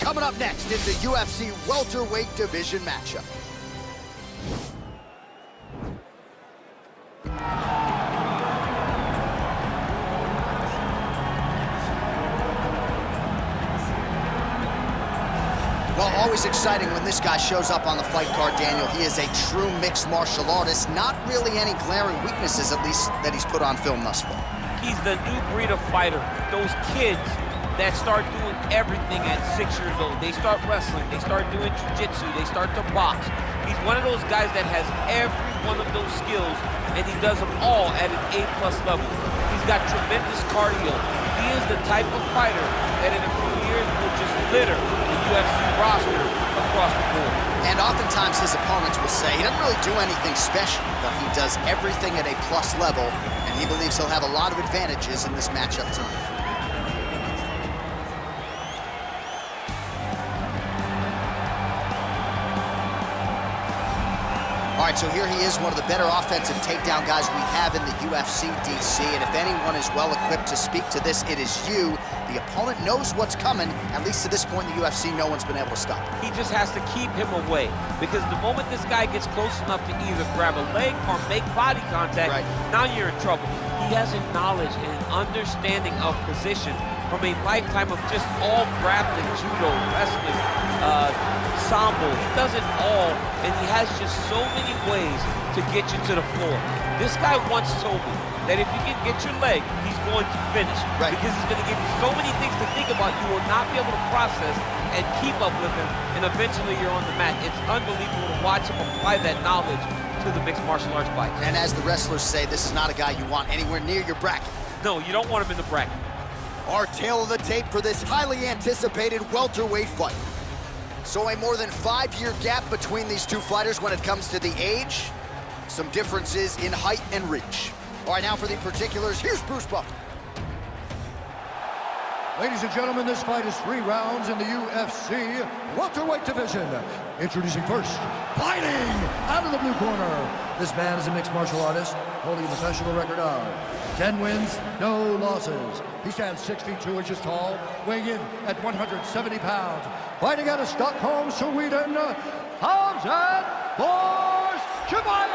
Coming up next is the UFC welterweight division matchup. Well, always exciting when this guy shows up on the fight card, Daniel. He is a true mixed martial artist. Not really any glaring weaknesses, at least, that he's put on film thus far. He's the new breed of fighter. Those kids that start doing everything at 6 years old. They start wrestling, they start doing jiu-jitsu, they start to box. He's one of those guys that has every one of those skills, and he does them all at an A+ level. He's got tremendous cardio. He is the type of fighter that in a few years will just litter the UFC roster across the board. And oftentimes his opponents will say he doesn't really do anything special, but he does everything at A+ level, and he believes he'll have a lot of advantages in this matchup tonight. All right, so here he is, one of the better offensive takedown guys we have in the UFC, DC. And if anyone is well-equipped to speak to this, it is you. The opponent knows what's coming. At least to this point in the UFC, no one's been able to stop him. He just has to keep him away, because the moment this guy gets close enough to either grab a leg or make body contact, now you're in trouble. He has a knowledge and an understanding of position from a lifetime of just all grappling, judo, wrestling, sambo. He does it all, and he has just so many ways to get you to the floor. This guy once told me that if you can get your leg, he's going to finish. Because he's going to give you so many things to think about, you will not be able to process and keep up with him, and eventually you're on the mat. It's unbelievable to watch him apply that knowledge to the mixed martial arts fight. And as the wrestlers say, this is not a guy you want anywhere near your bracket. No, you don't want him in the bracket. Our tail of the tape for this highly anticipated welterweight fight. So a more than 5-year gap between these two fighters when it comes to the age. Some differences in height and reach. All right, now for the particulars, here's Bruce Buffer. Ladies and gentlemen, this fight is 3 rounds in the UFC welterweight division. Introducing first, fighting out of the blue corner. This man is a mixed martial artist, holding a professional record of 10 wins, no losses. He stands 6 feet 2 inches tall, weighing in at 170 pounds. Fighting out of Stockholm, Sweden, Khamzat Chimaev.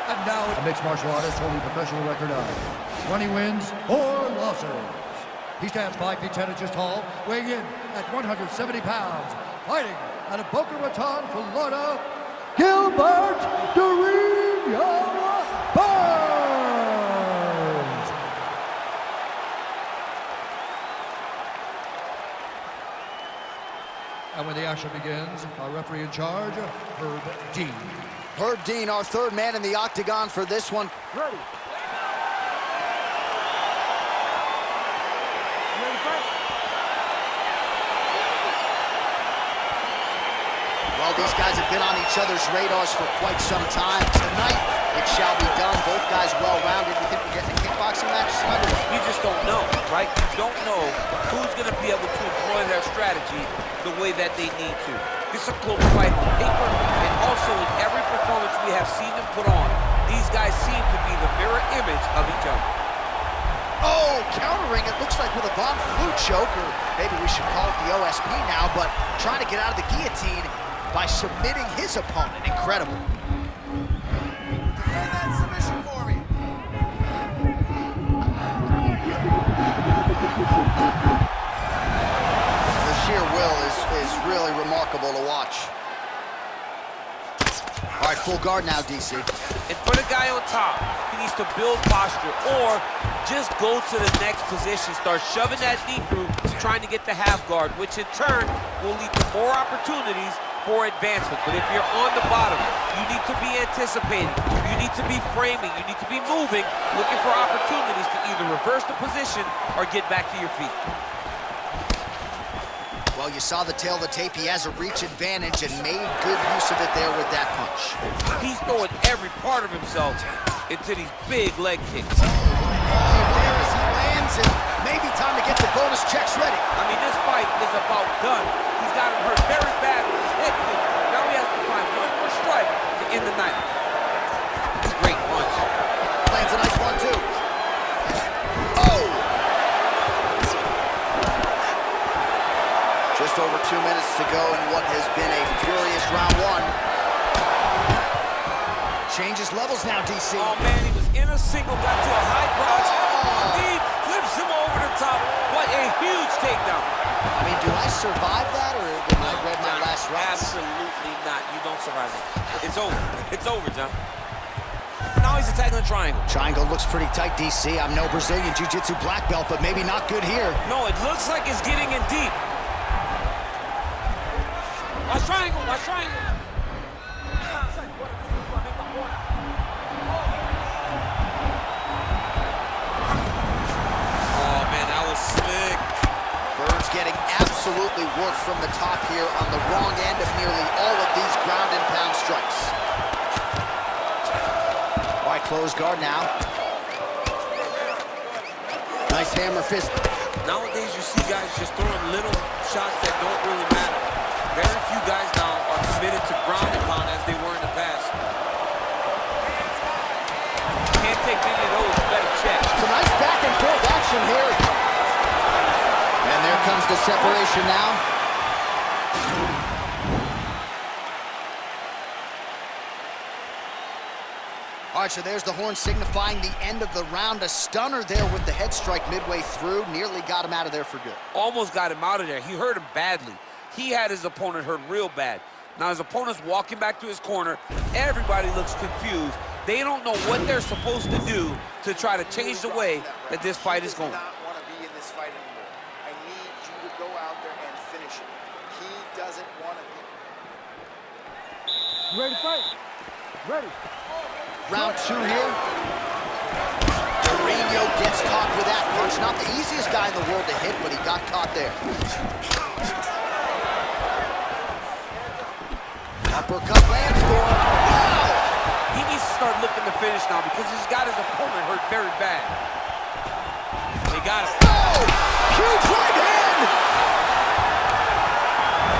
And now a mixed martial artist holding a professional record of 20 wins, 4 losses. He stands 5 feet 10 inches tall, weighing in at 170 pounds. Fighting out of Boca Raton, Florida, Gilbert Burns. And when the action begins, our referee in charge, Herb Dean. Herb Dean, our third man in the octagon for this one. Ready. Well, these guys have been on each other's radars for quite some time. Tonight, it shall be done. Both guys well-rounded. You think we're getting a kickboxing match tonight? You just don't know, right? You don't know who's going to be able to employ their strategy the way that they need to. This is a close fight on paper, and also in every performance we have seen them put on, these guys seem to be the mirror image of each other. Oh, countering, it looks like with a Von Flue choke, or maybe we should call it the OSP now, but trying to get out of the guillotine by submitting his opponent. Incredible. Defend that submission for me. The sheer will is really remarkable to watch. All right, full guard now, DC. And for the guy on top, he needs to build posture or just go to the next position, start shoving that knee through, trying to get the half guard, which in turn will lead to more opportunities for advancement. But if you're on the bottom, you need to be anticipating, you need to be framing, you need to be moving, looking for opportunities to either reverse the position or get back to your feet. Well, you saw the tail of the tape. He has a reach advantage and made good use of it there with that punch. He's throwing every part of himself into these big leg kicks. There as he lands, and maybe time to get the bonus checks ready. I mean, this fight is about done. He's got him hurt very bad with his head kick. Now he has to find one more strike to end the night. Great punch. Lands a nice one, too. Oh! Just over 2 minutes to go in what has been a furious round one. Changes levels now, DC. Oh, man, he was in a single, got to a high crotch. He flips him over the top. What a huge takedown. I mean, do I survive that, or did I read my last round? Absolutely not. You don't survive it. It's over. It's over, John. Now he's attacking the triangle. Triangle looks pretty tight, DC. I'm no Brazilian Jiu-Jitsu black belt, but maybe not good here. No, it looks like it's getting in deep. Watch triangle, watch triangle. Oh, man, that was slick. Burns getting absolutely worked from the top here on the wrong end of nearly all of these ground and pound strikes. All right, close guard now. Nice hammer fist. Nowadays, you see guys just throwing little shots that don't really matter. Very few guys now are committed to ground and pound as they were in the past. Can't take many of those, you better check. Some nice back and forth action here. And there comes the separation now. All right, so there's the horn signifying the end of the round. A stunner there with the head strike midway through. Nearly got him out of there for good. Almost got him out of there. He hurt him badly. He had his opponent hurt real bad. Now his opponent's walking back to his corner. Everybody looks confused. They don't know what they're supposed to do to try to change the way that this fight is going. He does not want to be in this fight anymore. I need you to go out there and finish it. He doesn't want to be. Ready to fight? Ready. Round two here. Mourinho gets caught with that punch. Not the easiest guy in the world to hit, but he got caught there. Uppercut lands for him. Wow! He needs to start looking to finish now because he's got his opponent hurt very bad. He got him. Oh! Huge right hand!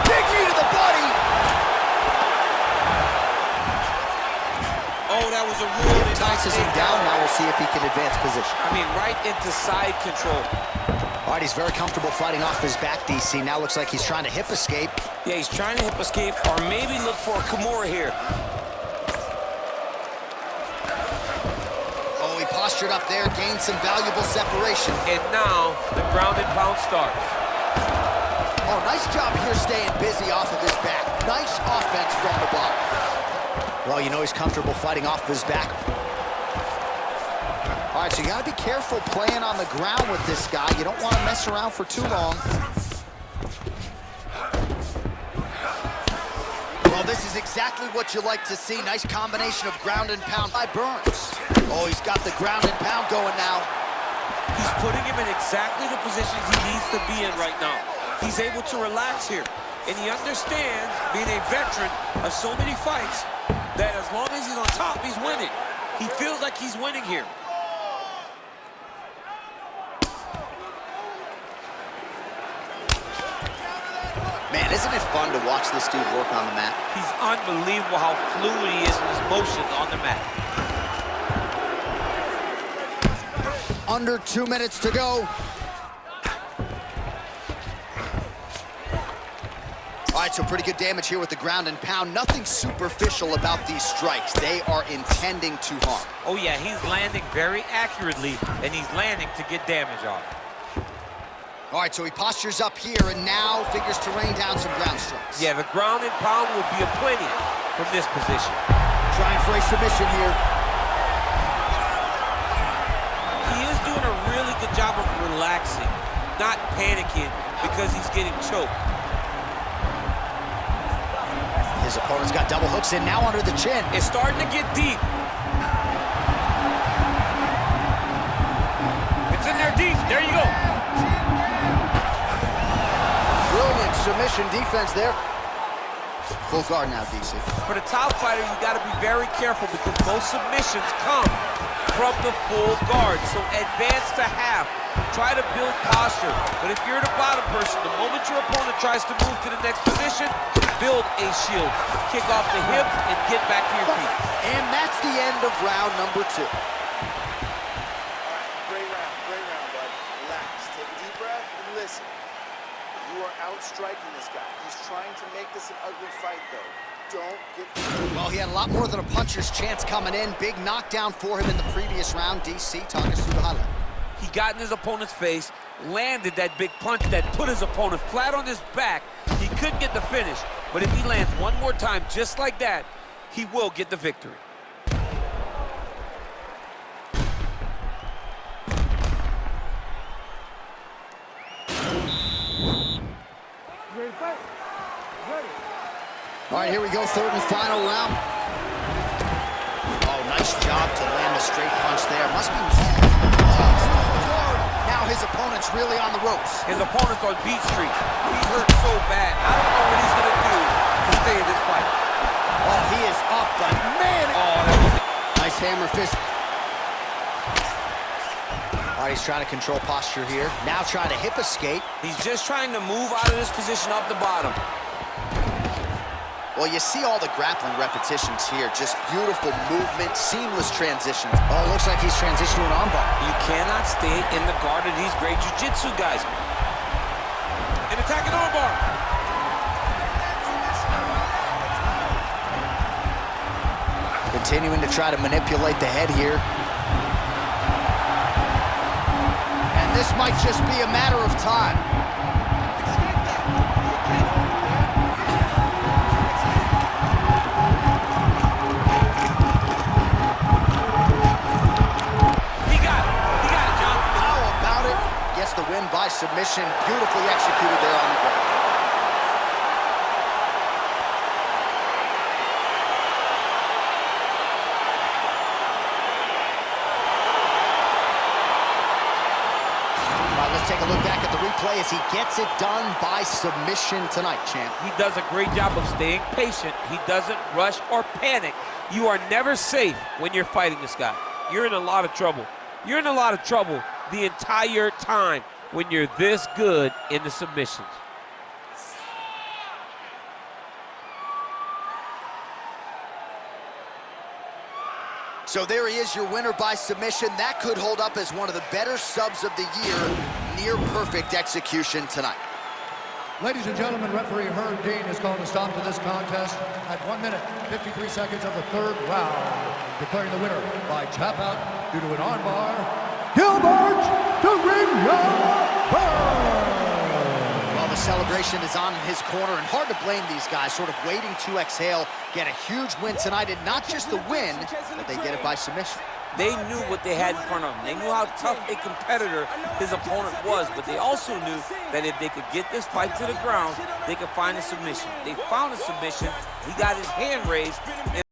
Big knee to the body. Oh, that was a really Tosses him down. Now we'll see if he can advance position. I mean, right into side control. All right, he's very comfortable fighting off his back, DC. Now looks like he's trying to hip escape. Yeah, he's trying to hip escape or maybe look for a Kimura here. Oh, he postured up there, gained some valuable separation. And now the ground and pound starts. Oh, nice job here staying busy off of his back. Nice offense from the block. Well, you know he's comfortable fighting off of his back. All right, so you got to be careful playing on the ground with this guy. You don't want to mess around for too long. Well, this is exactly what you like to see. Nice combination of ground and pound by Burns. Oh, he's got the ground and pound going now. He's putting him in exactly the positions he needs to be in right now. He's able to relax here. And he understands, being a veteran of so many fights, that as long as he's on top, he's winning. He feels like he's winning here. Man, isn't it fun to watch this dude work on the mat? He's unbelievable how fluid he is in his motions on the mat. Under 2 minutes to go. All right, so pretty good damage here with the ground and pound. Nothing superficial about these strikes. They are intending to harm. Oh yeah, he's landing very accurately, and he's landing to get damage off. All right, so he postures up here and now figures to rain down some ground strikes. Yeah, the ground and pound will be a plenty from this position. Trying for a submission here. He is doing a really good job of relaxing, not panicking because he's getting choked. His opponent's got double hooks in now under the chin. It's starting to get deep. It's in there deep. There you go. Brilliant submission defense there. Full guard now, DC. For the top fighter, you got to be very careful because most submissions come from the full guard. So advance to half. Try to build posture. But if you're the bottom person, the moment your opponent tries to move to the next position, build a shield. Kick off the hips and get back to your feet. And that's the end of round number 2. All right, great round, bud. Relax, take a deep breath and listen. You are outstriking this guy. He's trying to make this an ugly fight, though. Don't get... Well, he had a lot more than a puncher's chance coming in. Big knockdown for him in the previous round. DC, talk us through the highlight. He got in his opponent's face, landed that big punch that put his opponent flat on his back. He couldn't get the finish, but if he lands one more time just like that, he will get the victory. All right, here we go, third and final round. Oh, nice job to land a straight punch there. Must be... Now his opponent's really on the ropes. His opponent's on Beat Street. He's hurt so bad. I don't know what he's going to do to stay in this fight. Oh, he is up, but man... Oh, that was... Nice hammer fist. All right, he's trying to control posture here. Now trying to hip escape. He's just trying to move out of this position off the bottom. Well, you see all the grappling repetitions here. Just beautiful movement, seamless transitions. Oh, it looks like he's transitioning an armbar. You cannot stay in the guard of these great jiu-jitsu guys. An attacking armbar. Continuing to try to manipulate the head here. And this might just be a matter of time. The win by submission, beautifully executed there on the ground. All right, let's take a look back at the replay as he gets it done by submission tonight, champ. He does a great job of staying patient. He doesn't rush or panic. You are never safe when you're fighting this guy. You're in a lot of trouble. You're in a lot of trouble the entire time when you're this good in the submissions. So there he is, your winner by submission. That could hold up as one of the better subs of the year. Near perfect execution tonight. Ladies and gentlemen, referee Herb Dean has called a stop to this contest at 1 minute, 53 seconds of the third round, declaring the winner by tap out due to an armbar, Gilbert the ring Well, the celebration is on in his corner, and hard to blame these guys, sort of waiting to exhale, get a huge win tonight, and not just the win, but they get it by submission. They knew what they had in front of them. They knew how tough a competitor his opponent was, but they also knew that if they could get this fight to the ground, they could find a submission. They found a submission. He got his hand raised.